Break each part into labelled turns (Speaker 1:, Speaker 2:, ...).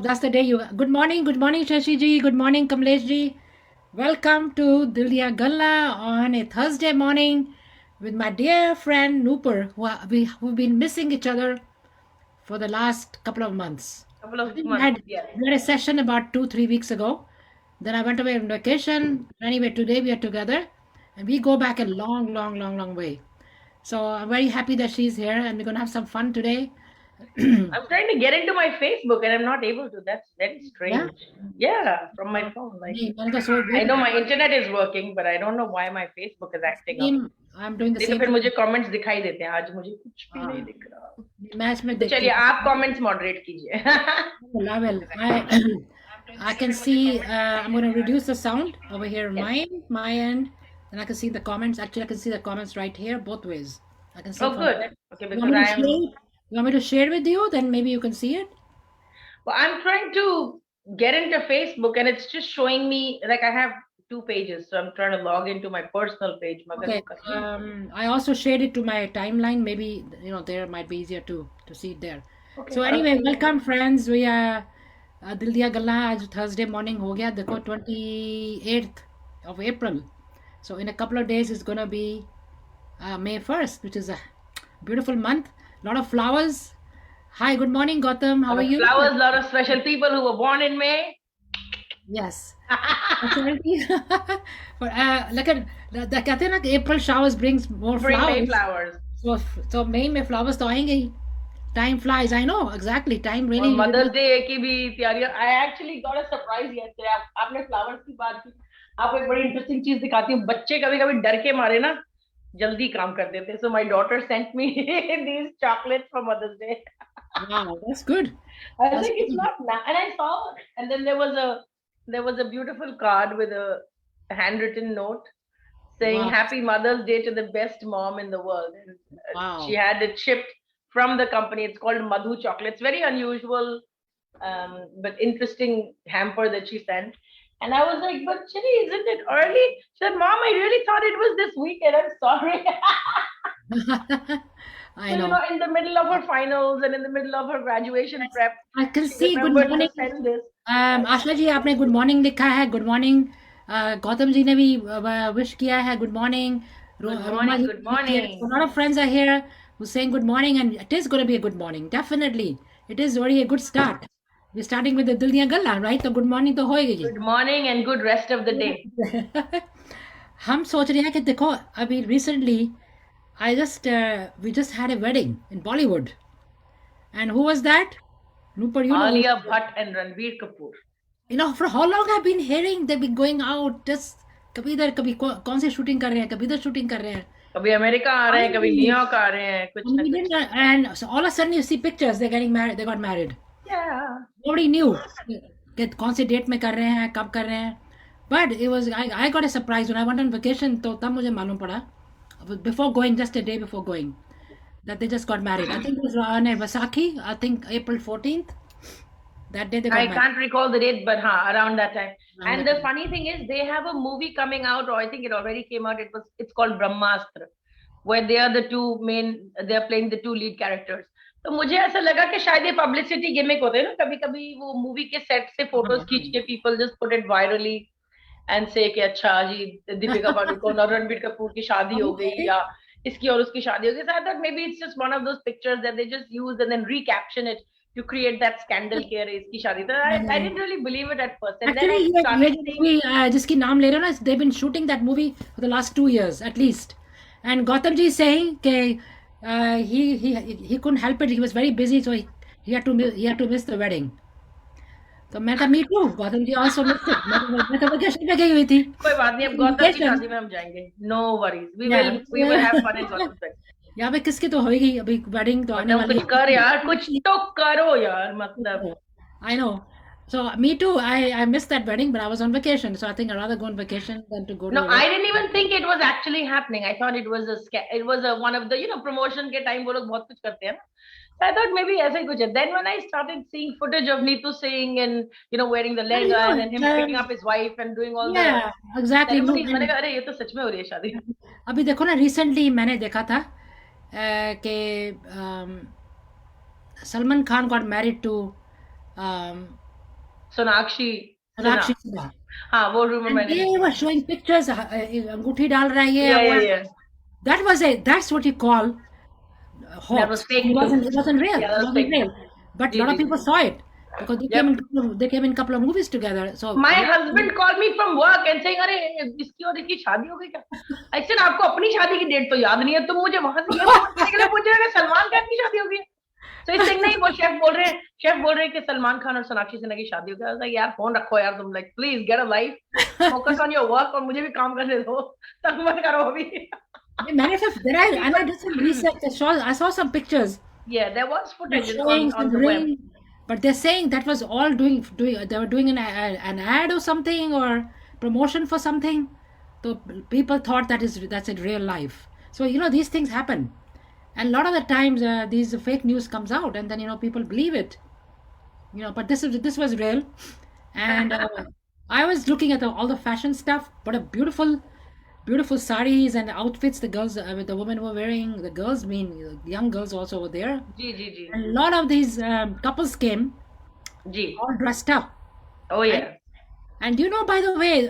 Speaker 1: That's the day you. Good morning, Shashi ji. Good morning, Kamlesh ji. Welcome to Dil Diyan Gallan on a Thursday morning with my dear friend Nupur, who've been missing each other for the last couple of months.
Speaker 2: Couple
Speaker 1: I
Speaker 2: of
Speaker 1: think
Speaker 2: months, yes.
Speaker 1: we had a session about 2, 3 weeks ago. Then I went away on vacation. Anyway, today we are together, and we go back a long, long, long, long way. So I'm very happy that she's here, and we're gonna have some fun today.
Speaker 2: I'm trying to get into my Facebook and I'm not able to. That's very
Speaker 1: Yeah.
Speaker 2: strange. Yeah, from my phone. Like
Speaker 1: नहीं, मैंने तो so
Speaker 2: I
Speaker 1: wait
Speaker 2: know my internet is working, but I don't know why my Facebook is acting up.
Speaker 1: Same I am doing the
Speaker 2: नहीं तो
Speaker 1: same
Speaker 2: फिर मुझे
Speaker 1: thing.
Speaker 2: Comments दिखाई देते हैं, आज मुझे कुछ भी नहीं
Speaker 1: हाँ,
Speaker 2: दिख रहा।
Speaker 1: मैं इसमें
Speaker 2: तो
Speaker 1: देखती
Speaker 2: चलिए
Speaker 1: हूँ.
Speaker 2: आप कमेंट्स मॉडरेट कीजिए।
Speaker 1: Well, I can see. I'm going to reduce the sound over here on
Speaker 2: Yes.
Speaker 1: my end, and I can see the comments. Actually, I can see the comments right here, both ways. I can see
Speaker 2: Oh,
Speaker 1: from there.
Speaker 2: good. Okay,
Speaker 1: You want
Speaker 2: because
Speaker 1: me to
Speaker 2: I
Speaker 1: share?
Speaker 2: am.
Speaker 1: You want me to share with you? Then maybe you can see it.
Speaker 2: Well, I'm trying to get into Facebook and it's just showing me like I have two pages, so I'm trying to log into my personal page. मगर वो
Speaker 1: Okay.
Speaker 2: कर नहीं रहा।
Speaker 1: I also shared it to my timeline. Maybe there might be easier to see it there.
Speaker 2: Okay,
Speaker 1: So
Speaker 2: I'll
Speaker 1: anyway,
Speaker 2: see you.
Speaker 1: welcome friends. We are दिल दिया गल्ला आज Thursday morning हो गया देखो 28th of April. So in a couple of days it's gonna be May 1st, which is a beautiful month. Lot of flowers. Hi, good morning, Gautam. How
Speaker 2: Lot
Speaker 1: are
Speaker 2: of
Speaker 1: you?
Speaker 2: flowers, lot of special people who were born in May.
Speaker 1: Yes. Actually, but look at the कहते हैं ना कि April showers brings more
Speaker 2: Bring May
Speaker 1: flowers.
Speaker 2: flowers.
Speaker 1: So May में flowers तो आएंगे ही. Time flies. I know exactly. Time
Speaker 2: और
Speaker 1: really.
Speaker 2: Mother's day की भी तैयारियां। I actually got a surprise yesterday. आपने फ्लावर्स की बात की, आपको एक बड़ी इंटरेस्टिंग चीज दिखाती हूँ। बच्चे कभी कभी डर के मारे ना जल्दी काम कर देते। So my daughter sent me these chocolates for mother's day.
Speaker 1: Wow, that's good.
Speaker 2: I was
Speaker 1: That's
Speaker 2: like, it's
Speaker 1: good.
Speaker 2: not and I saw, and then there was a beautiful card with a handwritten note saying
Speaker 1: Wow,
Speaker 2: Happy Mother's Day to the best mom in the world. And she
Speaker 1: wow.
Speaker 2: had it shipped from the company. It's called Madhu Chocolates. Very unusual, but interesting hamper that she sent. And I was like, but Chini, isn't it early? She said, Mom, I really thought it was this weekend. I'm sorry.
Speaker 1: I
Speaker 2: So,
Speaker 1: know.
Speaker 2: in the middle of her finals and in the middle of her graduation
Speaker 1: Yes,
Speaker 2: prep,
Speaker 1: I can
Speaker 2: she
Speaker 1: see good
Speaker 2: remembered to
Speaker 1: morning.
Speaker 2: send this.
Speaker 1: Asha ji आपने good morning लिखा है. Good morning. Gautam ji ने भी wish किया है. Good morning.
Speaker 2: Good
Speaker 1: Roma
Speaker 2: morning,
Speaker 1: जी
Speaker 2: good
Speaker 1: ने भी किया. So
Speaker 2: morning.
Speaker 1: a lot of friends are here who saying good morning, and it is going to be a good morning. Definitely, it is already a good start. We're starting with the दिल दिया गल्ला, right? तो good morning तो होएगी जी.
Speaker 2: Good morning and good rest of the day.
Speaker 1: हम सोच रहे हैं कि देखो अभी recently we just had a wedding in Bollywood, and who was that? Nupur, you know.
Speaker 2: Alia Bhatt and Ranveer Kapoor.
Speaker 1: For how long I've been hearing they've been going out just कभी इधर कभी कौन सी shooting कर रहे हैं, कभी इधर shooting कर रहे हैं.
Speaker 2: कभी अमेरिका आ रहे हैं, कभी
Speaker 1: Finally,
Speaker 2: न्यूयॉर्क आ रहे हैं, कुछ
Speaker 1: and
Speaker 2: ना
Speaker 1: we
Speaker 2: कुछ।
Speaker 1: didn't, and so all of a sudden you see pictures they're getting married, they got married.
Speaker 2: Yeah.
Speaker 1: Nobody knew कि कौन से डेट में कर रहे हैं, कब कर रहे हैं. But it was I got a surprise when I went on vacation. तो तब मुझे मालूम पड़ा before going, just a day before going, that they just got married. I think it was on a Vasaki, I think April 14th. That day they got
Speaker 2: I
Speaker 1: married.
Speaker 2: can't recall the date, but around that time.
Speaker 1: Around
Speaker 2: And
Speaker 1: that
Speaker 2: the
Speaker 1: time.
Speaker 2: funny thing is, they have a movie coming out, or I think it already came out. It's called Brahmastra, where they are the two main. They are playing the two lead characters. तो मुझे ऐसा लगा कि शायद ये publicity gimmick होते हैं ना, कभी कभी वो मूवी के सेट से फोटोज खींच के people just put it virally and से कि अच्छा जी दीपिका पादुकोण और रणबीर कपूर की शादी हो गई,
Speaker 1: Okay.
Speaker 2: या इसकी और उसकी शादी हो गई. So I thought maybe it's just one of those pictures that they just use and then recaption it to create that scandal कि अरे इसकी शादी. So I didn't really believe it at first, and then
Speaker 1: Actually,
Speaker 2: I
Speaker 1: ये
Speaker 2: started
Speaker 1: जो
Speaker 2: seeing.
Speaker 1: movie जिसकी नाम ले रहे हो ना, they've been shooting that movie for the last 2 years at least. And Gautam ji is saying कि he couldn't help it. He was very busy, so he had to miss the wedding. तो मैं कहा me too. Gautam ji also missed it. मैं तो vacation पे गई हुई थी.
Speaker 2: कोई बात नहीं, अब गौतम की
Speaker 1: Vacation.
Speaker 2: शादी में हम जाएंगे. No worries, we
Speaker 1: Yeah.
Speaker 2: will we will have fun in Gautam's wedding.
Speaker 1: यहाँ पे किसकी तो होएगी अभी, wedding तो आने
Speaker 2: गौतम
Speaker 1: वाली
Speaker 2: कुछ कर यार, कुछ
Speaker 1: है.
Speaker 2: तो करो यार, मतलब.
Speaker 1: I know. So me too. I missed that wedding, but I was on vacation. So I think I'd rather go on vacation than to go to
Speaker 2: No,
Speaker 1: a
Speaker 2: I
Speaker 1: wedding.
Speaker 2: didn't even think it was actually happening. I thought it was a one of the promotion के time वो लोग बहुत कुछ करते हैं ना. So I thought maybe ऐसा ही कुछ है. Then when I started seeing footage of Neetu Singh and wearing the
Speaker 1: And
Speaker 2: lehenga and then him picking up his wife and doing all the
Speaker 1: yeah, exactly. No,
Speaker 2: ceremonies, मैंने कहा अरे ये तो सच में हो रही है शादी.
Speaker 1: अभी देखो ना, रिसेंटली मैंने देखा था कि Salman Khan got married to
Speaker 2: Sonakshi Sinha,
Speaker 1: Sonakshi Sinha.
Speaker 2: हाँ वो रूमर
Speaker 1: And
Speaker 2: मैंने भी
Speaker 1: they
Speaker 2: सुना
Speaker 1: were
Speaker 2: है।
Speaker 1: showing pictures, अंगूठी डाल रहा है ये
Speaker 2: या
Speaker 1: वो
Speaker 2: या
Speaker 1: है.
Speaker 2: या
Speaker 1: That's what you call
Speaker 2: that was
Speaker 1: hoax.
Speaker 2: fake
Speaker 1: It
Speaker 2: news.
Speaker 1: wasn't, it wasn't real.
Speaker 2: Yeah,
Speaker 1: It
Speaker 2: that was
Speaker 1: wasn't
Speaker 2: fake
Speaker 1: real.
Speaker 2: news.
Speaker 1: But a
Speaker 2: ji
Speaker 1: lot
Speaker 2: ji
Speaker 1: of people
Speaker 2: ji.
Speaker 1: saw it because
Speaker 2: Yep.
Speaker 1: they came in a couple of movies together. So
Speaker 2: My husband called me from work and saying, अरे इसकी और इसकी शादी हो गई क्या? I said आपको अपनी शादी की डेट तो याद नहीं है, तुम मुझे वहां से ये फोन करने के लिए पूछ रहे हो कि सलमान खान की शादी हो गई है? So इस सिंह नहीं, वो शेफ बोल रहे हैं कि सलमान खान और सोनाक्षी सिन्हा की शादी हो गई। I was like, यार फोन रखो यार, तुम like please get a life, focus on your work और मुझे भी काम करने दो, तंग मत करो अभी।
Speaker 1: many of there are, and I
Speaker 2: People,
Speaker 1: did some research. I saw some pictures.
Speaker 2: yeah, there was
Speaker 1: They're
Speaker 2: footage
Speaker 1: showing
Speaker 2: on
Speaker 1: some
Speaker 2: the web.
Speaker 1: ring, but they're saying that was all doing. They were doing an ad or something or promotion for something. So people thought that's in real life. So these things happen, and a lot of the times these fake news comes out, and then people believe it. But this was real, and I was looking at all the fashion stuff. What a beautiful saris and outfits the girls, the women were wearing. The girls, mean young girls also were there.
Speaker 2: Ji ji ji
Speaker 1: And a lot of these couples came
Speaker 2: ji.
Speaker 1: all dressed up.
Speaker 2: Oh
Speaker 1: And,
Speaker 2: yeah,
Speaker 1: and by the way,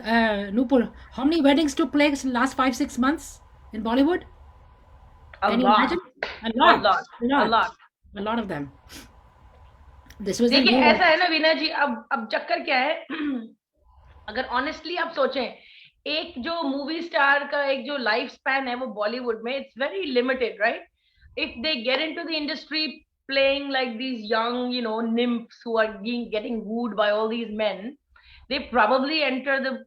Speaker 1: Nupur, how many weddings took place in the last 5 6 months in Bollywood?
Speaker 2: a
Speaker 1: Can you
Speaker 2: lot,
Speaker 1: imagine? A
Speaker 2: a
Speaker 1: lot,
Speaker 2: lot,
Speaker 1: a
Speaker 2: a
Speaker 1: lot,
Speaker 2: lot.
Speaker 1: a lot of them. This was the
Speaker 2: देखिए
Speaker 1: new
Speaker 2: ऐसा
Speaker 1: one.
Speaker 2: है ना वीना जी, अब चक्कर क्या है, अगर honestly आप सोचें, एक जो मूवी स्टार का एक जो लाइफ स्पैन है वो बॉलीवुड में it's very limited, right? If they get into the industry playing like these young, nymphs who are getting wooed by all these men, they probably enter the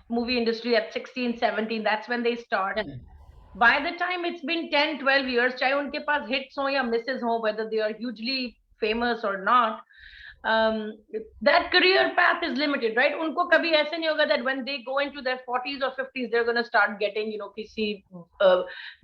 Speaker 2: movie industry at 16 17, that's when they start.
Speaker 1: Yeah.
Speaker 2: By the time it's been 10 12 years, चाहे उनके पास hits हो या misses हो, whether they are hugely famous or not, um, that career path is limited, right? उनको कभी ऐसे नहीं होगा that when they go into their 40s or 50s they're going to start getting, किसी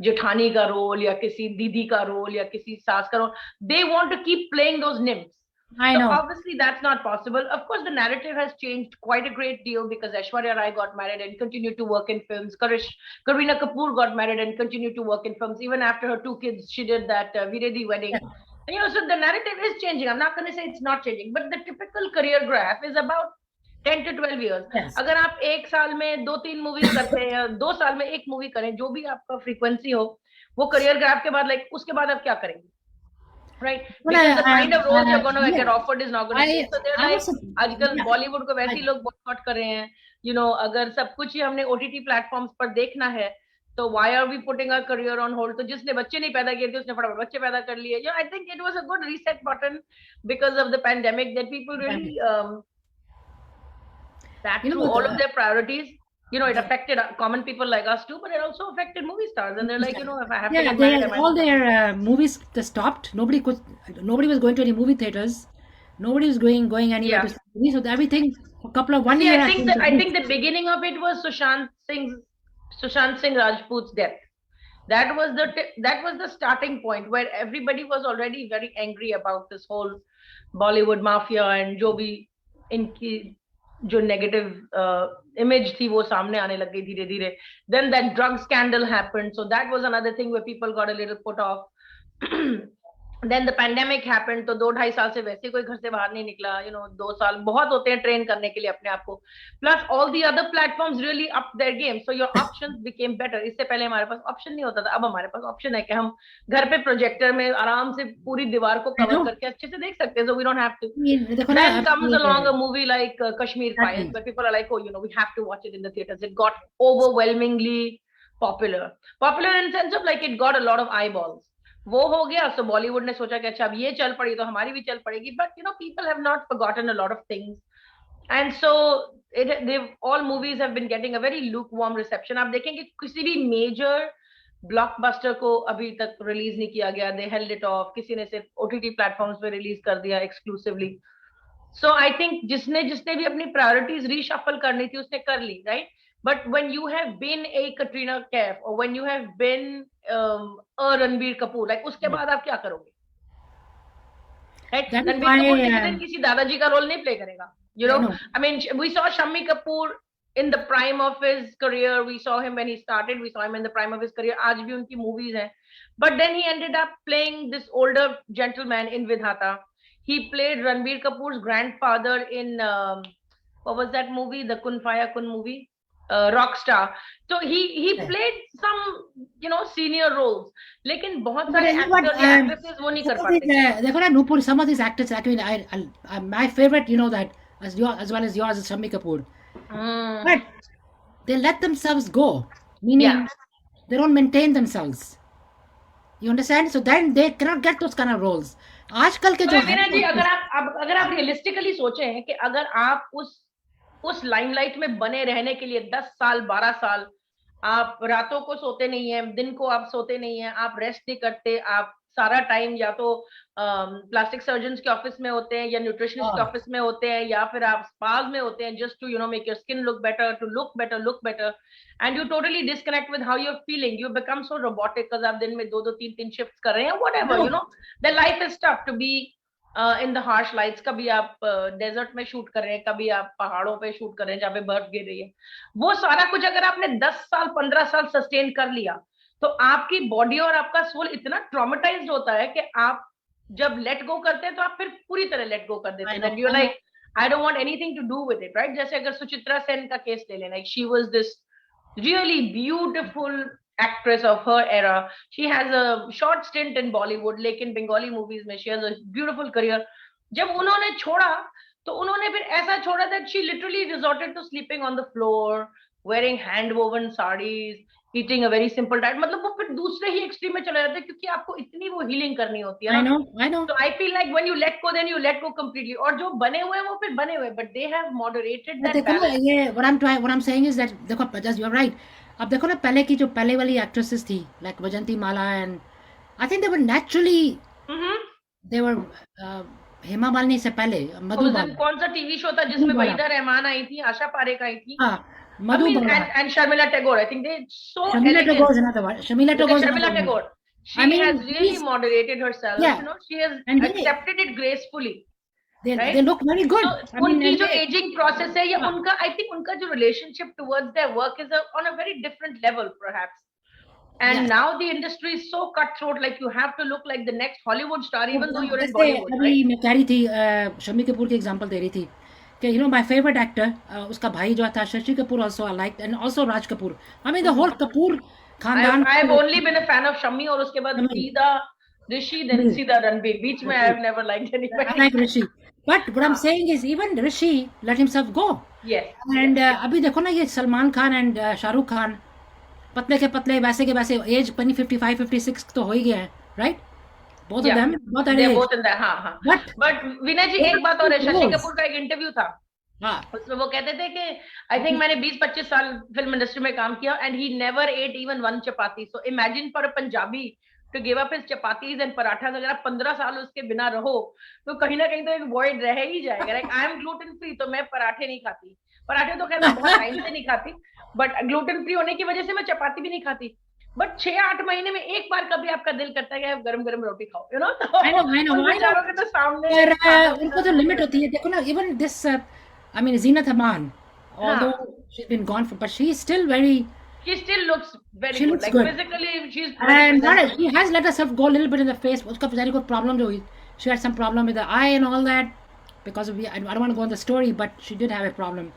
Speaker 2: जेठानी का रोल या किसी दीदी का रोल या किसी सास का role. They want to keep playing those nymphs.
Speaker 1: I
Speaker 2: So
Speaker 1: know.
Speaker 2: obviously that's not possible. Of course, the narrative has changed quite a great deal because Aishwarya Rai got married and continued to work in films. Kareena Kapoor got married and continued to work in films. Even after her 2 kids, she did that Viredi wedding.
Speaker 1: Yeah.
Speaker 2: So the narrative is changing. I'm not going to say it's not changing, but the typical career graph is about 10 to 12 years.
Speaker 1: Yes.
Speaker 2: अगर आप एक साल में 2-3 movies करते हैं या 2 साल में एक मूवी करें, जो भी आपका फ्रीक्वेंसी हो, वो करियर ग्राफ के बाद उसके बाद आप क्या करेंगे? Right,
Speaker 1: Well,
Speaker 2: because the kind of roles you're going to
Speaker 1: yeah.
Speaker 2: get offered is not going to change. So they're
Speaker 1: I
Speaker 2: like,
Speaker 1: was
Speaker 2: आजकल
Speaker 1: yeah,
Speaker 2: बॉलीवुड को वैसे ही
Speaker 1: I,
Speaker 2: लोग बॉयकॉट कर रहे हैं. अगर सब कुछ ही हमने OTT प्लेटफॉर्म्स पर देखना है, तो why are we putting our career on hold? तो जिसने बच्चे नहीं पैदा किए थे उसने फटाफट बच्चे पैदा कर लिए. I think it was a good reset button because of the pandemic that people really sat through all of their priorities. It affected common people like us too, but it also affected movie stars. And they're like, if I have to get married,
Speaker 1: all their movies they stopped. Nobody was going to any movie theaters. Nobody was going anywhere to see movies. So everything for a couple of 1 year.
Speaker 2: I think the beginning of it was Sushant Singh Rajput's death. That was the starting point where everybody was already very angry about this whole Bollywood mafia and जो भी इनकी जो negative image थी वो सामने आने लग गई धीरे धीरे. Then that drug scandal happened, so that was another thing where people got a little put off. Then the pandemic happened, तो 2-2.5 साल से वैसे कोई घर से बाहर नहीं निकला. 2 साल बहुत होते हैं ट्रेन करने के लिए अपने आप को. Plus all the other platforms really upped their game, so your options became better. इससे पहले हमारे पास ऑप्शन नहीं होता था, अब हमारे पास ऑप्शन है कि हम घर पे प्रोजेक्टर में आराम से पूरी दीवार को कवर करके अच्छे से देख सकते हैं. So we don't have to. Then comes along a movie like Kashmir Files, where people are like, oh, we have to watch it in the theaters. It got overwhelmingly popular in the sense of like it got a lot of eyeballs. वो हो गया, so Bollywood ने सोचा कि अच्छा अब ये चल पड़ी तो हमारी भी चल पड़ेगी. But people have not forgotten a lot of things, and so all movies have been getting a very lukewarm reception. आप देखेंगे किसी भी मेजर ब्लॉकबस्टर को अभी तक रिलीज नहीं किया गया. They held it off. किसी ने सिर्फ OTT प्लेटफॉर्म्स पे रिलीज कर दिया एक्सक्लूसिवली. So I think जिसने भी अपनी प्रायोरिटीज रीशफल करनी थी उसने कर ली, right? But when you have been a Katrina Kaif or when you have been a Ranbir Kapoor, like उसके बाद आप क्या करोगे? Right? Ranbir Kapour किसी दिन किसी दादाजी का रोल नहीं प्ले करेगा. I mean, we saw Shammi Kapoor in the prime of his career. We saw him when he started. We saw him in the prime of his career. आज भी उनकी movies हैं. But then he ended up playing this older gentleman in Vidhata. he played Ranbir Kapoor's grandfather in what was that movie, the Kun Faya Kun movie, Rockstar. So he played some, you know, senior roles, लेकिन बहुत
Speaker 1: But
Speaker 2: सारे
Speaker 1: you know what?
Speaker 2: actors या actresses वो नहीं कर पाते.
Speaker 1: देखो ना Nupur, some of these actors, I mean, my favorite, you know that, as well as yours, is Shammi Kapoor. But they let themselves go, meaning
Speaker 2: Yeah.
Speaker 1: they don't maintain themselves. You understand? So then they cannot get those kind of roles. आजकल के
Speaker 2: तो
Speaker 1: जो है
Speaker 2: वीना जी, अगर आप realistically सोचें कि अगर आप उस लाइमलाइट में बने रहने के लिए 10 साल 12 साल आप रातों को सोते नहीं है, दिन को आप सोते नहीं है, आप रेस्ट नहीं करते, आप सारा टाइम या तो प्लास्टिक सर्जन के ऑफिस में होते हैं या न्यूट्रिशनिस्ट के ऑफिस में होते हैं या फिर आप स्पाज में होते हैं, just to you know make your skin look better, to look better, and you totally disconnect with how you are feeling, you become so robotic because आप दिन में 2 2 3 3 शिफ्ट्स कर रहे हैं, whatever, you know, the life is tough to be in the harsh lights. कभी आप desert में shoot कर रहे हैं, कभी आप पहाड़ों पे शूट कर रहे हैं जहाँ पे बर्फ गिर रही है. वो सारा कुछ अगर आपने 10 साल 15 साल सस्टेन कर लिया तो आपकी बॉडी और आपका सोल इतना ट्रॉमेटाइज्ड होता है कि आप जब लेट गो करते हैं तो आप फिर पूरी तरह लेट गो कर देते हैं. You like I don't want anything to do with it, right? जैसे अगर सुचित्रा सेन का केस ले लेना, she was this really beautiful actress of her era. She has a short stint in Bollywood, लेकिन बंगाली movies में she has a beautiful career. जब उन्होंने छोड़ा तो उन्होंने फिर ऐसा छोड़ा that she literally resorted to sleeping on the floor, wearing hand woven sarees, eating a very simple diet. मतलब वो फिर दूसरे ही एक्सट्रीम में चले जाते हैं क्योंकि आपको इतनी वो हीलिंग करनी होती है ना.
Speaker 1: I know.
Speaker 2: So I feel like when you let go, then you let go completely. और जो बने हुए हैं वो फिर बने हुए, but they have moderated that
Speaker 1: देखो ना,
Speaker 2: balance.
Speaker 1: ये what I'm saying is that देखो, just you're right. अब देखो ना, पहले वाली एक्ट्रेसेस थी, like वजंती Mala, and I think they were naturally, they were Hema Malini से पहले मधु बाला.
Speaker 2: कौन सा टीवी शो था जिसमें वहीदा रहमान आई थी, आशा पारेख आई थी,
Speaker 1: मधु बाला,
Speaker 2: and Sharmila Tagore. I think they so
Speaker 1: Sharmila
Speaker 2: elegant.
Speaker 1: Tagore is another one.
Speaker 2: Sharmila Tagore. She
Speaker 1: I mean,
Speaker 2: has really moderated herself.
Speaker 1: Yeah.
Speaker 2: You know, she has
Speaker 1: And
Speaker 2: accepted it gracefully.
Speaker 1: They look very good.
Speaker 2: So, उनकी जो aging process है या उनका, I think उनका जो relationship towards their work is on a very different level, perhaps. And now the industry is so cutthroat, like you have to look like the next Hollywood star, even though you're in Bollywood.
Speaker 1: अभी मैं कह रही थी, शम्मी कपूर की example दे रही थी कि you know my favorite actor, उसका भाई जो था Shashi Kapoor, also I liked, and also Raj Kapoor. I mean the whole Kapoor खानदान.
Speaker 2: I have only been a fan of Shammi और उसके बाद सीधा Rishi, then सीधा Ranbir. बीच में I have never liked anybody.
Speaker 1: I like Rishi. But what I'm saying is even Rishi let himself go.
Speaker 2: Yes.
Speaker 1: And अभी देखो ना, ये सलमान खान and शाहरुख खान, पतले के पतले, वैसे के वैसे, एज 55 56 तो हो ही गया है, राइट? बोथ ऑफ देम, बहुत
Speaker 2: They're both in that. हाँ. But वीना जी, एक बात और है, शशि कपूर का एक इंटरव्यू था, उसमें वो कहते थे कि आई थिंक मैंने 20-25 साल फिल्म इंडस्ट्री में काम किया and he never ate even one chapati. So imagine for a Punjabi to give up his chapatis and paratha. अगर आप 15 साल उसके बिना रहो तो कहीं ना कहीं तो एक वॉइड रह ही जाएगा. Like I am gluten free, तो मैं पराठे नहीं खाती. पराठे तो खैर मैं बहुत टाइम से नहीं खाती, बट ग्लूटेन फ्री होने की वजह से मैं चपाती भी नहीं खाती. बट 6-8 महीने में एक बार कभी आपका दिल करता है कि आप गरम गरम रोटी खाओ, यू नो. तो सामने
Speaker 1: उनको तो लिमिट होती है. देखो ना, even this I mean Zeenat Aman, although she's been gone for, but she still
Speaker 2: looks very
Speaker 1: she
Speaker 2: good.
Speaker 1: looks
Speaker 2: Like
Speaker 1: good.
Speaker 2: Physically she's
Speaker 1: And she has let herself go a little bit in the face. उसका very good problem जो हुई, she had some problem with the eye and all that, because of I don't want to go on the story, but she did have a problem.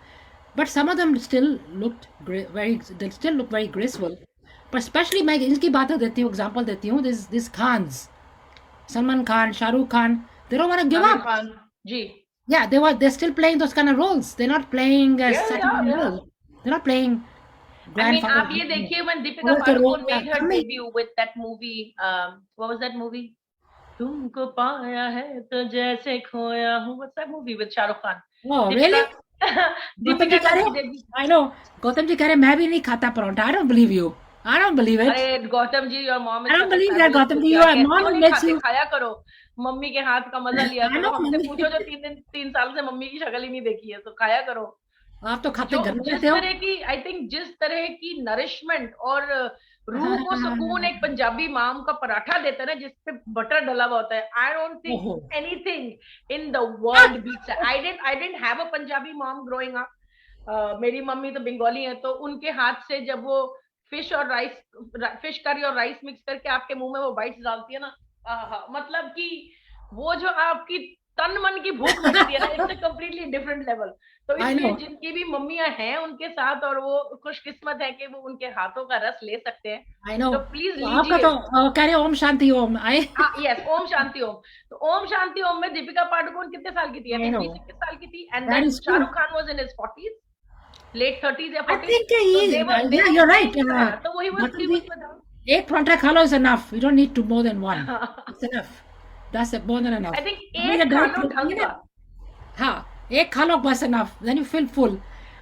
Speaker 1: But some of them still looked they still look very graceful. But especially मैं इनकी बात देती हूँ, example देती हूँ, this Khans, Salman Khan, Shah Rukh Khan, they don't want to give up.
Speaker 2: Khan. Ji.
Speaker 1: Yeah, they're still playing those kind of roles. They're not playing second role. They're not playing grandfather.
Speaker 2: I mean, आप ये देखिए when Deepika Padukone made her debut with that movie, what was that movie? तुमको पाया है तो जैसे खोया हूँ. What's that movie with Shah Rukh Khan?
Speaker 1: Oh, really?
Speaker 2: Deepika का
Speaker 1: I know. गौतम जी कह रहे मैं भी नहीं खाता paratha. I don't believe you. I don't believe it.
Speaker 2: अरे Gautam ji, your mom is.
Speaker 1: I don't believe that, Gautam ji. Your mom makes you.
Speaker 2: खाया करो, मम्मी के हाथ का मजा लिया करो. हमसे पूछो जो 3 साल से मम्मी की शक्ल ही नहीं देखी है, तो खाया करो.
Speaker 1: आप तो खाते घर में
Speaker 2: जिस
Speaker 1: हो.
Speaker 2: तरह की आई थिंक जिस तरह की नरिशमेंट और रूह को सुकून एक पंजाबी माम का पराठा देता है ना, जिसपे बटर डला हुआ होता है, I don't think anything in the world beats. I didn't have a Punjabi mom growing up. मेरी मम्मी तो बंगाली है, तो उनके हाथ से जब वो फिश करी और राइस मिक्स करके आपके मुंह में वो बाइट्स डालती है ना, मतलब कि वो जो आपकी तन मन की भूख मिटती है ना, it's a completely different level. तो
Speaker 1: I
Speaker 2: इसलिए
Speaker 1: know.
Speaker 2: जिनकी भी मम्मियां हैं उनके साथ, और वो खुशकिस्मत है कि वो उनके हाथों का रस ले सकते हैं,
Speaker 1: I know.
Speaker 2: तो प्लीज
Speaker 1: तो आपका
Speaker 2: लीजिए।
Speaker 1: तो कह रहे ओम शांति ओम। आई
Speaker 2: यस, ओम शांति ओम। तो ओम शांति ओम में दीपिका पादुकोण कितने साल की थी? आई
Speaker 1: I
Speaker 2: थिंक
Speaker 1: know.
Speaker 2: 20-21 साल की थी, and
Speaker 1: That
Speaker 2: then
Speaker 1: is true.
Speaker 2: Shahrukh Khan was in his 40s, late 30s या
Speaker 1: I
Speaker 2: 40s।
Speaker 1: think
Speaker 2: तो
Speaker 1: he,
Speaker 2: they
Speaker 1: yeah,
Speaker 2: were
Speaker 1: you're right.
Speaker 2: Friends, तो वही वाज
Speaker 1: मतलब
Speaker 2: ही
Speaker 1: भी
Speaker 2: वाज विद हर।
Speaker 1: एक पराठा खा लो is enough. You don't need to more than one. It's enough. That's more than enough.
Speaker 2: I think
Speaker 1: हमें ये
Speaker 2: एक खा
Speaker 1: डाइट
Speaker 2: लो ढंग
Speaker 1: प्रोटीन है।
Speaker 2: का।
Speaker 1: हाँ, एक खा लो बस enough. Then you feel full.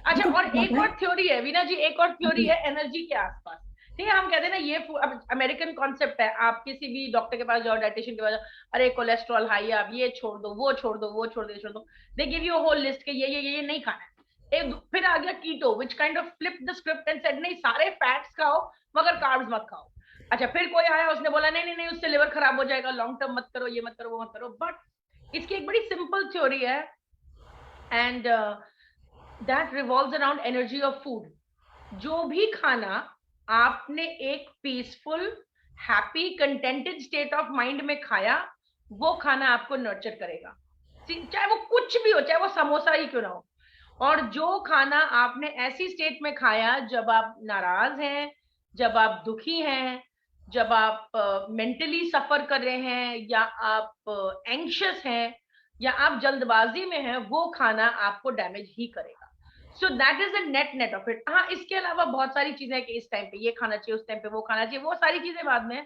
Speaker 2: अच्छा,
Speaker 1: बिल्कुल
Speaker 2: और
Speaker 1: ठीक बात
Speaker 2: एक
Speaker 1: है।
Speaker 2: और थ्योरी है वीना जी, एक और
Speaker 1: हाँ
Speaker 2: थ्योरी
Speaker 1: जी।
Speaker 2: है एनर्जी के आसपास। ठीक है, हम कहते हैं ना ये अब अमेरिकन कॉन्सेप्ट है, आप किसी भी डॉक्टर के पास जाओ, डाइटिशियन के पास जाओ, अरे कोलेस्ट्रॉल हाई है, आप ये छोड़ दो, वो छोड़ दो, वो छोड़ दो, ये छोड़ दो, they give you whole list के ये नहीं खाना है। एक फिर आ गया keto, which kind of flip the script and said नहीं, सारे फैट्स खाओ मगर कार्ब्स मत खाओ। अच्छा, फिर कोई आया, उसने बोला नहीं नहीं नहीं, उससे लिवर खराब हो जाएगा, लॉन्ग टर्म मत करो, ये मत करो, वो मत करो। बट इसकी एक बड़ी सिंपल थ्योरी है, and that revolves around energy of food. जो भी खाना आपने एक peaceful, happy, contented state of mind में खाया, वो खाना आपको नर्चर करेगा, चाहे वो कुछ भी हो, चाहे वो समोसा ही क्यों ना हो। और जो खाना आपने ऐसी स्टेट में खाया जब आप नाराज हैं, जब आप दुखी हैं, जब आप मेंटली सफर कर रहे हैं, या आप एंग्शियस हैं, या आप जल्दबाजी में हैं, वो खाना आपको डैमेज ही करेगा। So that is the net of it. हाँ, इसके अलावा बहुत सारी चीजें हैं कि इस टाइम पे ये खाना चाहिए, उस टाइम पे वो खाना चाहिए, वो सारी चीजें बाद में।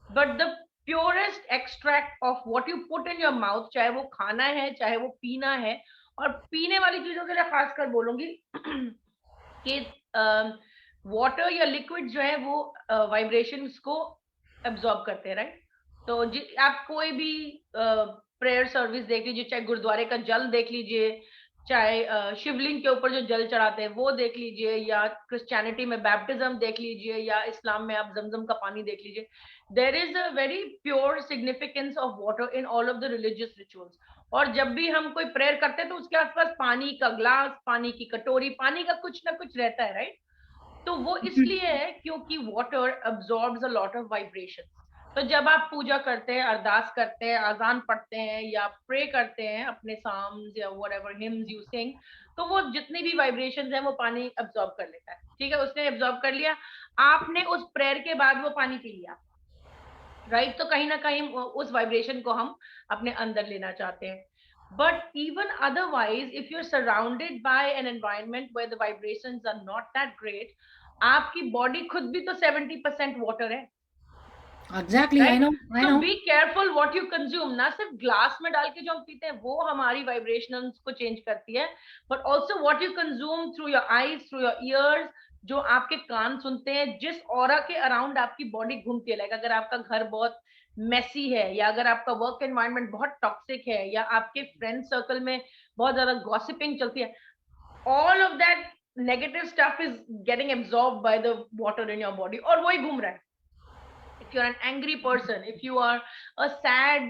Speaker 2: But the purest extract of what you put in your mouth, चाहे वो खाना है, चाहे वो पीना है, और पीने वाली चीजों के लिए खासकर बोलूंगी कि वाटर या लिक्विड जो है वो वाइब्रेशंस को एब्जॉर्ब करते हैं, राइट। तो आप कोई भी प्रेयर सर्विस देख लीजिए, चाहे गुरुद्वारे का जल देख लीजिए, चाहे शिवलिंग के ऊपर जो जल चढ़ाते हैं वो देख लीजिए, या क्रिश्चियनिटी में बैप्टिज्म देख लीजिए, या इस्लाम में आप जमजम का पानी देख लीजिए। There is a very pure significance of water in all of the religious rituals. और जब भी हम कोई प्रेयर करते हैं तो उसके आसपास पानी का ग्लास, पानी की कटोरी, पानी का कुछ ना कुछ रहता है, राइट। तो वो इसलिए है क्योंकि water absorbs a lot of vibration. तो जब आप पूजा करते हैं, अरदास करते हैं, अजान पढ़ते हैं, या प्रे करते हैं अपने साम्स या व्हाटएवर हिम्स यू सिंग, तो वो जितनी भी वाइब्रेशंस हैं वो पानी अब्सॉर्ब कर लेता है। ठीक है, उसने अब्सॉर्ब कर लिया, आपने उस प्रेयर के बाद वो पानी पी लिया, राइट। तो कहीं ना कहीं उस वाइब्रेशन को हम अपने अंदर लेना चाहते हैं। But even otherwise, if you are surrounded by an environment where the vibrations are not that great, आपकी बॉडी खुद भी तो 70% वाटर है,
Speaker 1: exactly. I
Speaker 2: right.
Speaker 1: No, I
Speaker 2: so
Speaker 1: no.
Speaker 2: Be careful what you consume. ना सिर्फ glass में डाल के जो हम पीते हैं वो हमारी वाइब्रेशंस को चेंज करती है, but also what you consume through your eyes, through your ears, जो आपके कान सुनते हैं, जिस ऑरा के अराउंड आपकी बॉडी घूमती है। लाइक अगर आपका घर बहुत मेसी है, या अगर आपका वर्क एनवायरनमेंट बहुत टॉक्सिक है, या आपके फ्रेंड सर्कल में बहुत ज्यादा गॉसिपिंग चलती है, all of that negative stuff is getting absorbed by the water in your body, और वही घूम रहा है। If you're an angry person, if you are a sad,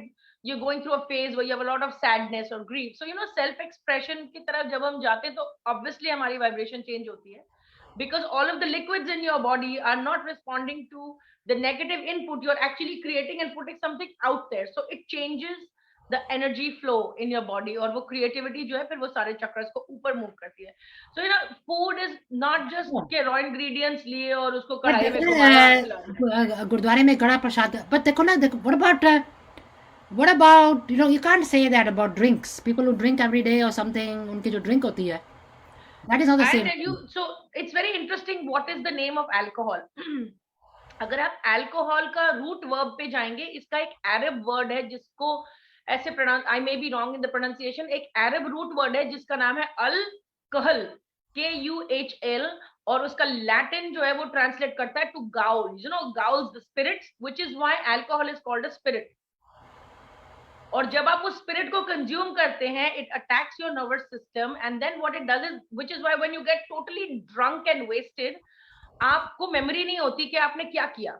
Speaker 2: you're going through a phase where you have a lot of sadness or grief, so self expression की तरफ जब हम जाते हैं तो obviously हमारी vibration change होती है, because all of the liquids in your body are not responding to the negative input. You're actually creating and putting something out there, so it changes the energy flow in your body, और वो creativity जो है फिर वो सारे चक्रास को ऊपर move करती है। So food is not just के raw ingredients लिए और उसको
Speaker 1: बट
Speaker 2: कढ़ाई में घुमाया और खिला दिया।
Speaker 1: गुरुद्वारे में कड़ा प्रसाद, बट देखो ना, देखो what about you can't say that about drinks, people who drink every day or something, उनकी जो ड्रिंक होती है, that is not the
Speaker 2: I'll
Speaker 1: same
Speaker 2: tell you,
Speaker 1: thing.
Speaker 2: so it's very interesting what is the name of alcohol. अगर आप alcohol का root verb पे जाएंगे, इसका एक अरब वर्ड है जिसको ऐसे pronounce, I may be wrong in the pronunciation, एक अरब रूट वर्ड है जिसका नाम है अल कहल, KUHL, और उसका लैटिन जो है वो ट्रांसलेट करता है to ghoul, ghouls the spirits, which is why alcohol is called a spirit. और जब आप उस स्पिरिट को कंज्यूम करते हैं, it attacks your nervous system, and then what it does is, which is why when you get totally drunk and wasted, आपको memory नहीं होती कि आपने क्या किया।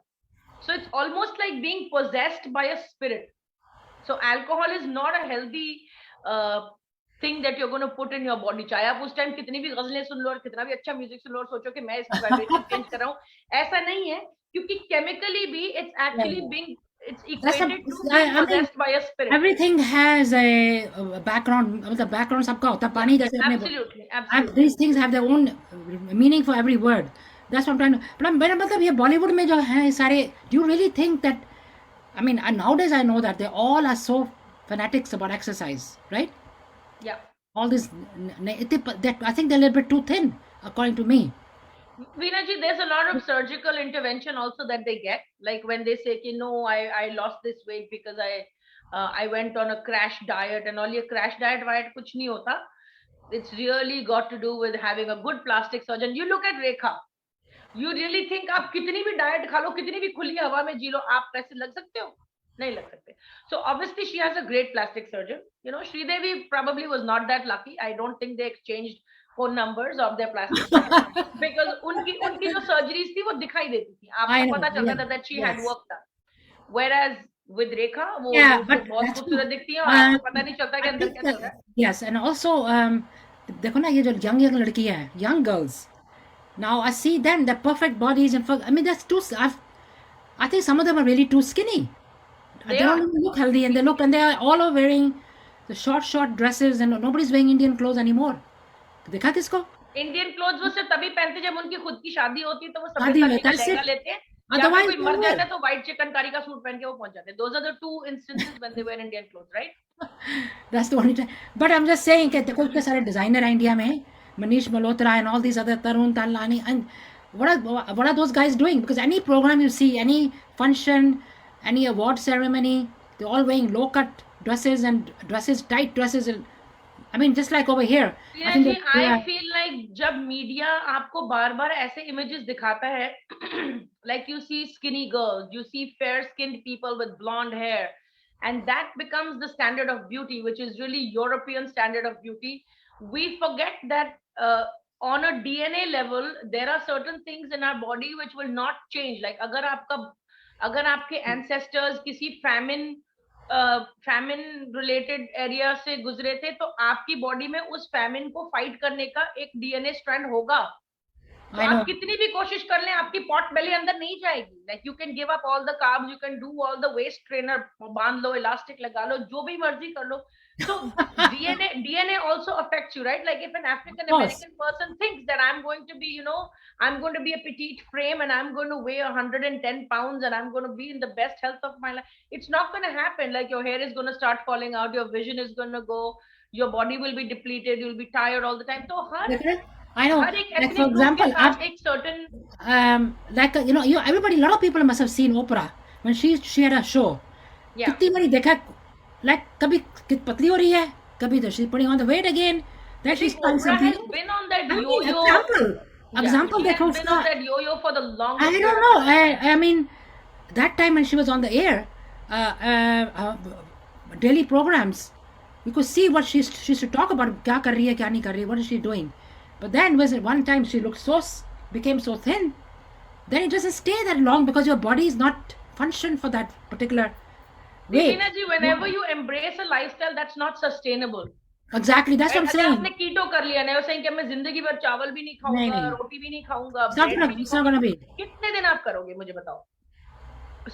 Speaker 2: So it's almost like being possessed by a spirit. So alcohol is not a healthy thing that you are gonna put in your body. चाहे आप उस टाइम कितनी भी गजलें सुन लो और कितना भी अच्छा म्यूजिक सुन लो और सोचो कि मैं इसकी वाइब्रेशन चेंज कर रहा हूँ, ऐसा नहीं है, क्योंकि केमिकली भी it's
Speaker 1: Yeah,
Speaker 2: actually
Speaker 1: yeah.
Speaker 2: Being it's
Speaker 1: That's
Speaker 2: equated to being
Speaker 1: I mean,
Speaker 2: possessed by a spirit.
Speaker 1: everything has a background. मतलब background सबका होता है.
Speaker 2: Yeah,
Speaker 1: पानी जैसे अपने
Speaker 2: absolutely,
Speaker 1: and
Speaker 2: absolutely.
Speaker 1: these things have their own meaning for every word. That's what I'm trying to. But मेरा मतलब ये बॉलीवुड में जो है सारे, do you really think that? I mean, and nowadays I know that they all are so fanatics about exercise, right?
Speaker 2: Yeah.
Speaker 1: All this, that I think they're a little bit too thin, according to me.
Speaker 2: Veena ji, there's a lot of surgical intervention also that they get. Like when they say, you know, I lost this weight because I went on a crash diet and all. ये crash diet कुछ नहीं होता. It's really got to do with having a good plastic surgeon. You look at Rekha. You really think आप कितनी भी diet खा लो, कितनी भी खुली हवा में जी लो, आप पैसे लग सकते हो? नहीं लग सकते. So obviously she has a great plastic surgeon. You know, Sridevi probably was not that lucky. I don't think they exchanged phone numbers of their plastic surgeon because उनकी जो surgeries थी वो दिखाई देती थी.
Speaker 1: I
Speaker 2: आपको
Speaker 1: know,
Speaker 2: पता चलता
Speaker 1: yeah,
Speaker 2: था that she had
Speaker 1: yes,
Speaker 2: work done. Whereas with Rekha, वो
Speaker 1: yeah,
Speaker 2: दूर से
Speaker 1: but
Speaker 2: बहुत
Speaker 1: that's
Speaker 2: खूबसूरत दिखती है और आपको पता नहीं चलता कि
Speaker 1: I
Speaker 2: अंदर
Speaker 1: think
Speaker 2: क्या चल रहा है.
Speaker 1: yes, and also देखो ना ये जो young लड़की है, young girls. Now I see them, their perfect bodies, and I mean that's too. I think some of them are really too skinny.
Speaker 2: They
Speaker 1: They don't
Speaker 2: are.
Speaker 1: even look healthy, and they are all are wearing the short dresses, and nobody's wearing Indian clothes anymore. देखा किसको?
Speaker 2: Indian clothes वो सिर्फ तभी पहनते जब उनकी खुद की शादी होती है तो वो
Speaker 1: शादी है,
Speaker 2: सब्यसाची का
Speaker 1: that's
Speaker 2: लहंगा
Speaker 1: it.
Speaker 2: लेते हैं या फिर
Speaker 1: Otherwise,
Speaker 2: कोई
Speaker 1: no
Speaker 2: मर
Speaker 1: way.
Speaker 2: जाता है तो व्हाइट चिकनकारी का सूट पहन के वो पहुंच जाते हैं. Those are the two instances when they were Indian clothes, right?
Speaker 1: That's the only time. But I'm just saying कि देखो इतने सारे डिजाइनर हैं इंडिया में, Manish Malhotra and all these other Tarun Talani, and what are those guys doing? Because any program you see, any function, any award ceremony, they're all wearing low cut dresses and tight dresses, and I mean just like over here. I think
Speaker 2: ji,
Speaker 1: that
Speaker 2: I feel like जब media आपको बार बार ऐसे images दिखाता है, like you see skinny girls, you see fair skinned people with blonde hair, and that becomes the standard of beauty, which is really European standard of beauty. We forget that on a DNA level there are certain things in our body which will not change. Like अगर आपके ancestors किसी famine related area से गुजरे थे तो आपकी body में उस फैमिन को फाइट करने का एक डीएनए स्ट्रैंड होगा. तो
Speaker 1: I
Speaker 2: आप
Speaker 1: know.
Speaker 2: कितनी भी कोशिश कर लें आपकी पॉट बेली अंदर नहीं जाएगी. Like you can give up all the carbs, you can do all the waist trainer, बांध लो, इलास्टिक लगा लो, जो भी मर्जी कर लो. So DNA also affects you, right? Like if an African American person thinks that I'm going to be, I'm going to be a petite frame and I'm going to weigh 110 pounds and I'm going to be in the best health of my life, it's not going to happen. Like your hair is going to start falling out, your vision is going to go, your body will be depleted, you'll be tired all the time. So
Speaker 1: I know.
Speaker 2: हर एक
Speaker 1: Like for
Speaker 2: ethnic group के
Speaker 1: example,
Speaker 2: साथ एक certain
Speaker 1: like everybody, a lot of people must have seen Oprah when she had a show.
Speaker 2: yeah.
Speaker 1: कितनी बारी देखा, like कभी पतली हो रही है, कभी तो she's putting on the weight again, then she's trying
Speaker 2: Oprah
Speaker 1: something.
Speaker 2: has been on that
Speaker 1: I mean,
Speaker 2: yo-yo.
Speaker 1: example
Speaker 2: she has
Speaker 1: देखो
Speaker 2: been on
Speaker 1: उसका.
Speaker 2: that yo-yo for the longest.
Speaker 1: I don't know. I mean, that time when she was on the air, daily programs, you could see what she used to talk about. क्या कर रही है, क्या नहीं कर रही है, what is she doing? But then was it one time she looked became so thin, then it doesn't stay that long because your body is not functioned for that particular way.
Speaker 2: Veena ji, whenever you embrace a lifestyle that's not sustainable.
Speaker 1: Exactly, that's what I'm saying.
Speaker 2: आपने कीटो कर लिया ना, saying कि मैं जिंदगी भर चावल भी नहीं खाऊंगा, रोटी भी नहीं खाऊंगा,
Speaker 1: it's not gonna be.
Speaker 2: कितने दिन आप करोगे मुझे बताओ?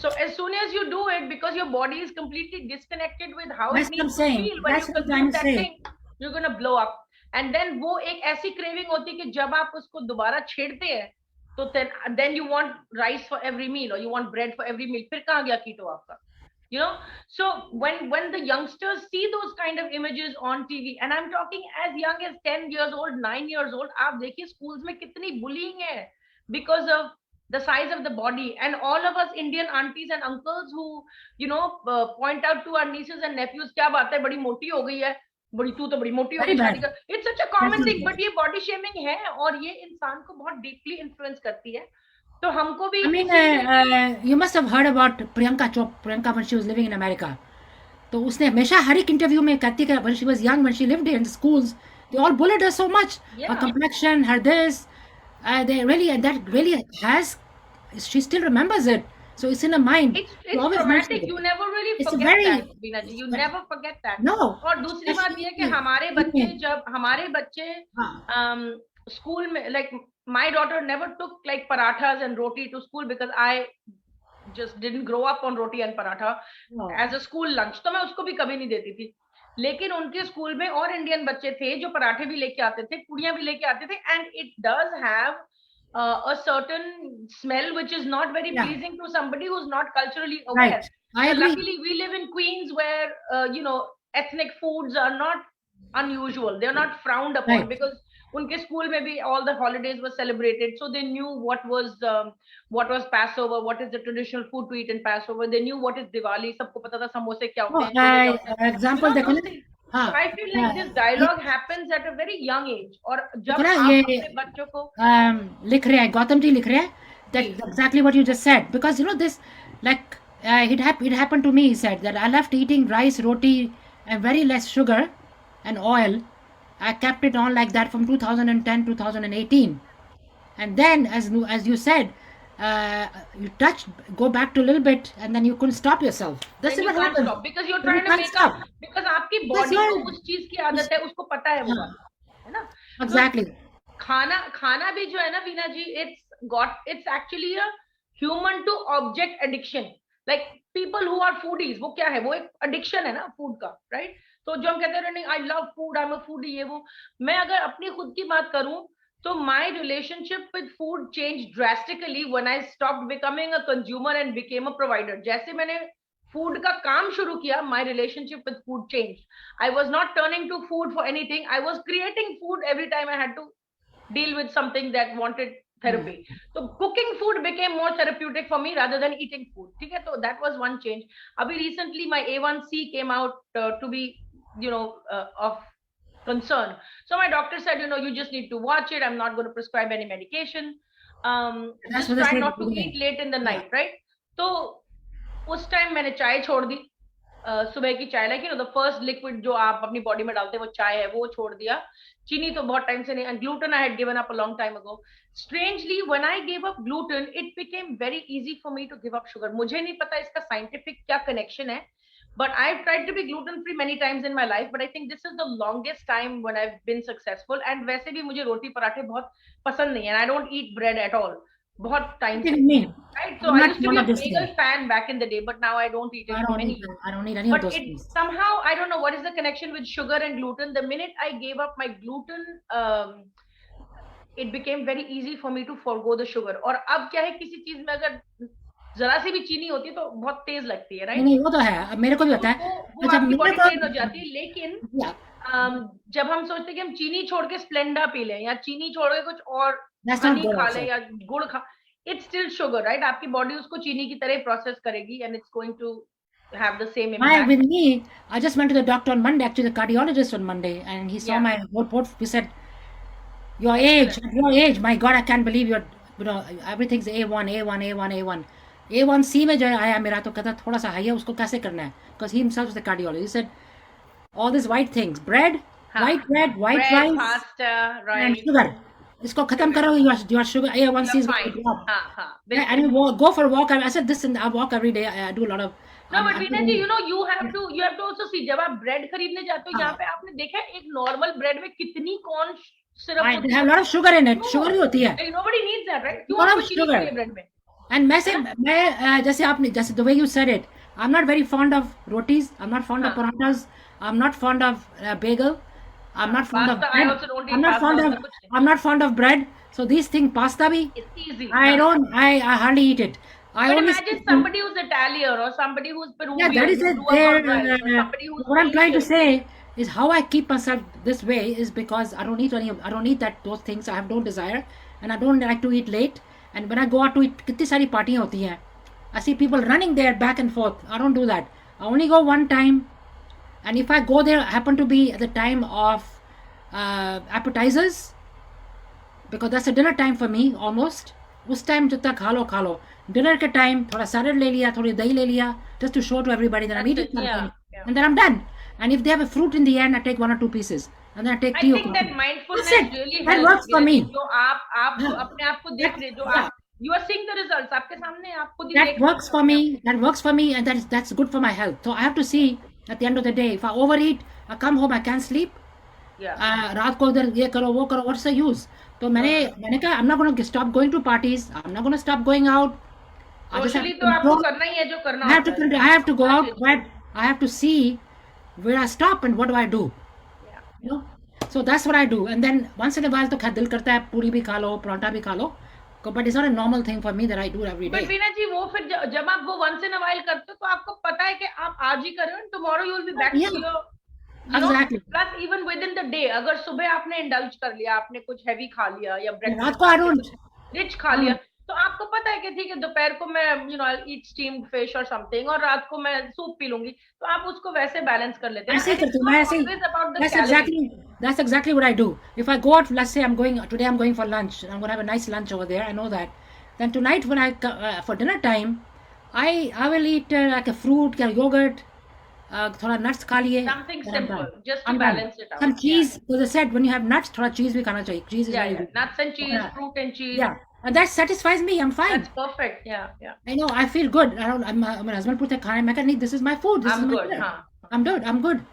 Speaker 2: So as soon as you do it, because your body is completely disconnected with how
Speaker 1: That's
Speaker 2: it needs to feel when you consume that thing, you're gonna blow up. And then वो एक ऐसी craving होती है कि जब आप उसको दोबारा छेड़ते हैं, तो then you want rice for every meal or you want bread for every meal. फिर कहाँ गया कीटो आपका? So when the youngsters see those kind of images on TV, and I'm talking as young as 10 years old, 9 years old, आप देखिए schools में कितनी bullying है because of the size of the body. And all of us Indian aunties and uncles who point out to our nieces and nephews, क्या बात है बड़ी मोटी हो गई है, बड़ी तू तो बड़ी मोटी हो गई शादी कर. It's such a common thing, but ये body shaming है और ये इंसान को बहुत deeply influence करती है. तो हमको भी,
Speaker 1: I mean, you must have heard about Priyanka when she was living in America. तो उसने हमेशा हर एक इंटरव्यू में कहती है when she was young, when she lived in the schools, they all bullied her so much. Her complexion, her this, they really, and that really she still remembers it. So it's in her mind.
Speaker 2: It's traumatic. You never really forget that, Veena ji. You never forget that.
Speaker 1: No.
Speaker 2: और दूसरी बात ये कि हमारे बच्चे school में, like my daughter never took like parathas and roti to school because I just didn't grow up on roti and paratha as a school lunch, तो मैं उसको भी कभी नहीं देती थी. लेकिन उनके स्कूल में और इंडियन बच्चे थे जो पराठे भी लेके आते थे, पूड़ियां भी लेके आते थे, and it does have a certain smell which is not very pleasing to somebody who's not culturally aware.
Speaker 1: Right. I agree.
Speaker 2: Luckily, we live in Queens where ethnic foods are not unusual. They're not frowned upon,
Speaker 1: Right.
Speaker 2: because उनके school में भी all the holidays were celebrated, so they knew what was Passover, what is the traditional food to eat in Passover. They knew what is Diwali. सबको पता था समोसे क्या होते हैं.
Speaker 1: Example देखो ना.
Speaker 2: So I feel like this dialogue happens at a very young age. और जब आप अपने बच्चों को
Speaker 1: लिख रहे हैं, गौतम जी लिख रहे हैं, that's exactly what you just said, because this, like, it happened to me. He said that I left eating rice, roti, and very less sugar and oil. I kept it on like that from 2010 2018, and then as you said, you go back to a little bit, and then you couldn't stop yourself.
Speaker 2: That's what happens. Because you're trying to make up, because आपकी body को उस चीज की आदत है, उसको पता है वो, है ना?
Speaker 1: Exactly.
Speaker 2: खाना भी जो है ना वीना जी, it's actually a human to object addiction. Like people who are foodies, वो क्या है? वो एक addiction है ना food का, right? तो जो हम कहते हैं नहीं, I love food, I'm a foodie, ये वो. मैं अगर अपनी खुद की बात करूं, तो my relationship with food changed drastically when I stopped becoming a consumer and became a provider. जैसे मैंने food का काम शुरू किया, my relationship with food changed. I was not turning to food for anything. I was creating food every time I had to deal with something that wanted therapy. So cooking food became more therapeutic for me rather than eating food. ठीक है, तो that was one change. अभी recently my A1C came out to be of concern. So my doctor said, you just need to watch it. I'm not going to prescribe any medication. Just try not to eat late in the night, right? So उस time मैंने चाय छोड़ दी, सुबह की चाय, like the first liquid जो आप अपनी बॉडी में डालते हैं वो चाय है, वो छोड़ दिया. चीनी तो बहुत टाइम से नहीं, and gluten I had given up a long time ago. Strangely, when I gave up gluten, it became very easy for me to give up sugar. मुझे नहीं पता इसका scientific क्या connection है, but I've tried to be gluten free many times in my life, but I think this is the longest time when I've been successful. And वैसे भी मुझे रोटी पराठे बहुत पसंद नहीं है, and I don't eat bread at all. बहुत time से, right? So I used to be a bagel fan back in the day, but now I don't eat it. I don't eat any of those things. Somehow I don't know what is the connection with sugar and gluten. The minute I gave up my gluten, it became very easy for me to forgo the sugar. और अब क्या है, किसी चीज में अगर जरा सी भी चीनी होती है तो बहुत तेज लगती है, राइट?
Speaker 1: नहीं, वो तो है, मेरे को भी होता है.
Speaker 2: वो आपकी बॉडी ट्रेन हो जाती है. लेकिन जब हम सोचते हैं कि हम चीनी छोड़ के स्प्लेंडा पी लें, या चीनी छोड़ के कुछ और हनी खा लें, या गुड़ खा, इट्स स्टिल शुगर, राइट? आपकी बॉडी उसको चीनी की तरह प्रोसेस करेगी, and it's going to have the same impact.
Speaker 1: With me, I just went to the doctor on Monday, actually the cardiologist on Monday, and he saw my report. He said, your age, my God, I can't believe everything's A1, A1, A1, A1. A1C में जो आया मेरा, तो कहता थोड़ा सा high है, उसको कैसे करना है? Because he himself is the cardiologist. He said, all these white things, white rice,
Speaker 2: pasta, right,
Speaker 1: and sugar. इसको खत्म करो, your sugar A1C is going to drop. And you go for a walk. I said this, and I walk every day. I do a lot of.
Speaker 2: No, but Veena ji, you have to also see, जब आप bread खरीदने जाते हो, यहाँ पे आपने देखा है एक normal bread में कितनी corn syrup होती है.
Speaker 1: They have a lot of sugar in it. Sugar भी होती है.
Speaker 2: Nobody needs that, right?
Speaker 1: क्यों आपको चीनी चाहिए bread में? And मैं जैसे the way you said it, I'm not very fond of rotis. I'm not fond of parathas. I'm not fond of bagel. I'm not fond of bread. I'm not fond of bread. So these things, pasta bhi,
Speaker 2: it's easy.
Speaker 1: I hardly eat it.
Speaker 2: But imagine somebody who's Italian or somebody who's Peruvian.
Speaker 1: Yeah, that is it. What I'm trying to say is how I keep myself this way is because I don't eat those things. I have no desire, and I don't like to eat late. And when I go out to eat, कितनी सारी पार्टियां होती हैं. I see people running there back and forth. I don't do that. I only go one time, and if I go there, I happen to be at the time of appetizers, because that's a dinner time for me almost. उस time जितना खा लो. Dinner के time थोड़ा salad ले लिया, थोड़ी दही ले लिया, just to show to everybody that I'm eating something, and then I'm done. And if they have a fruit in the end, I take 1 or 2 pieces, and then I take tea.
Speaker 2: I think that mindfulness really
Speaker 1: that works for me.
Speaker 2: जो आप अपने आप को देख रहे, जो आप you are seeing the results आपके सामने, आप खुद ही
Speaker 1: that works for me. That works for me, and that's good for my health. So I have to see at the end of the day, if I overeat, I come home, I can't sleep. रात को इधर ये करो वो करो, what's the use? तो मैंने कहा I'm not going to stop going to parties. I'm not going to stop going out. I just have
Speaker 2: socially
Speaker 1: to
Speaker 2: तो आपको
Speaker 1: control.
Speaker 2: करना ही है जो करना
Speaker 1: I have
Speaker 2: होता
Speaker 1: to
Speaker 2: है.
Speaker 1: I have to go
Speaker 2: हाँ
Speaker 1: out,
Speaker 2: ji.
Speaker 1: but I have to see where I stop and what do I do.
Speaker 2: Yeah.
Speaker 1: You know? So that's what I do. And then once in a while तो खैर दिल करता है पूरी भी खा लो, पराठा भी खा लो. But it's not a normal thing for me that I do every
Speaker 2: but
Speaker 1: day.
Speaker 2: Veena ji, वो फिर जब आप वो वंस इन अ वाइल करते हो तो आपको पता है कि आप आज ही कर रहे हो, tomorrow you will be back
Speaker 1: Yeah,
Speaker 2: to your,
Speaker 1: exactly.
Speaker 2: Plus even within the day, अगर सुबह आपने इंडल्ज कर लिया, आपने कुछ हैवी खा लिया या
Speaker 1: रात
Speaker 2: ब्रेकफास्ट
Speaker 1: को
Speaker 2: में
Speaker 1: I
Speaker 2: आपने
Speaker 1: don't.
Speaker 2: कुछ रिच खा लिया,
Speaker 1: हाँ,
Speaker 2: तो आपको पता है कि ठीक है दोपहर को मैं आई ईट स्टीम्ड फिश और समथिंग, और रात को मैं सूप पी लूंगी, तो आप उसको वैसे बैलेंस कर लेते हैं ना.
Speaker 1: ऐसे ही
Speaker 2: एंड इट्स
Speaker 1: करती हूँ मैं
Speaker 2: नॉट
Speaker 1: ऐसे ही.
Speaker 2: Always about the
Speaker 1: That's
Speaker 2: calorie.
Speaker 1: exactly that's exactly what I do. If I go out, let's say today I'm going for lunch. I'm going to have a nice lunch over there. I know that. Then tonight when for dinner time, I will eat like a fruit, yogurt, थोड़ा nuts खा लिए.
Speaker 2: Something
Speaker 1: Then I'm
Speaker 2: simple
Speaker 1: done.
Speaker 2: Just to
Speaker 1: I'm done.
Speaker 2: Balance it
Speaker 1: Some
Speaker 2: out. या
Speaker 1: cheese, because I said when you have nuts, थोड़ा cheese भी खाना चाहिए. Cheese is
Speaker 2: या
Speaker 1: very
Speaker 2: या
Speaker 1: good.
Speaker 2: नट्स एंड चीज,
Speaker 1: Yeah,
Speaker 2: फ्रूट एंड चीज.
Speaker 1: yeah. And that satisfies me. I'm fine.
Speaker 2: That's perfect. Yeah, yeah.
Speaker 1: I know. I feel good. I don't. My husband puts a खाने. मैं कहा नहीं, this is my food. This is
Speaker 2: I'm
Speaker 1: my
Speaker 2: good.
Speaker 1: dinner.
Speaker 2: Huh.
Speaker 1: I'm good. I'm good.